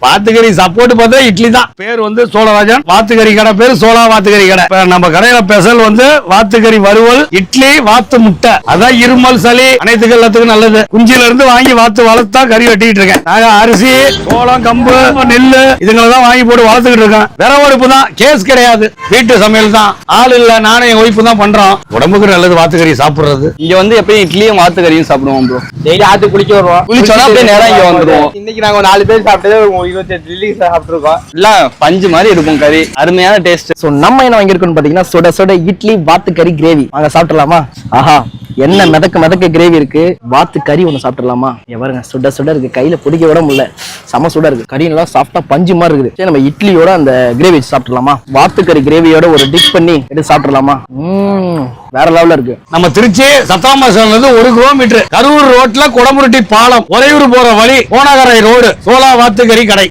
வாத்துக்கறி support பார்த்தா இட்லி தான். பேர் வந்து சோழராஜன் வாத்துக்கறி கடை, பேர் சோழா வாத்துக்கறி கடை. நம்ம கடையில ஸ்பெஷல் வந்து வாத்துக்கறி வறுவல், இட்லி, வாத்து முட்டை. அதான் இருமல் சளி அனைத்துக்கும் எல்லாத்துக்கும் நல்லது. குஞ்சில இருந்து வாங்கி வாத்து வளர்த்தா கறி வெட்டிட்டு இருக்கேன். நாங்க அரிசி, சோளம், கம்பு, நெல்லு இதுங்களை தான் வாங்கி போட்டு வளர்த்துக்கிட்டு இருக்கேன். விறவடுப்பு தான், கேஸ் கிடையாது. வீட்டு சமையல் தான். ஆள் இல்ல, நானே என் ஒய்ஃப் தான் பண்றோம். உடம்புக்கு நல்லது வாத்துக்கறி சாப்பிடுறது. இங்க வந்து எப்பயும் இட்லியும் வாத்துக்கறியும் சாப்பிடுவோம் ப்ரோ. டெய்லி ஆத்து குளிக்க வருவோம். குளிச்சோன்னா அப்படியே நேரம் இங்க வந்துருவோம். இன்னைக்கு நாங்க 4 பேர் சாப்பிட்டது 28 இட்லி சாப்பிட்டுருக்கோம். எல்லாம் பஞ்சு மாதிரி இருக்கும் கறி, அருமையான டேஸ்ட். சோ நம்ம என்ன வாங்கியிருக்கோம்னு பாத்தீங்கன்னா சுட சுட இட்லி வாத்துக்கறி கிரேவி. வாங்க சாப்பிடலாமா? ஆஹா, என்ன மிதக்க கிரேவி இருக்கு. வாத்து கறி ஒண்ணு சாப்பிடலாமா? பாருங்க, சுட சுட இருக்கு, கையில பிடிக்க விட முடியல, செம சுட இருக்கு. கறி நல்லா சாஃப்டா பஞ்சு மாதிரி இருக்குது. சரி, நம்ம இட்லியோட அந்த கிரேவி சாப்பிடலாமா? வாத்துக்கறி கிரேவியோட ஒரு டிப் பண்ணி எடுத்து சாப்பிடலாமா? வேற லெவல்ல இருக்கு. நம்ம திருச்சி சத்தாமாசம்ல இருந்து 1 கிலோமீட்டர் கரூர் ரோட்ல குடமுருட்டி பாலம், உறையூர் போற வழி, கோணகரை ரோடு, சோழா வாத்துக்கறி கடை.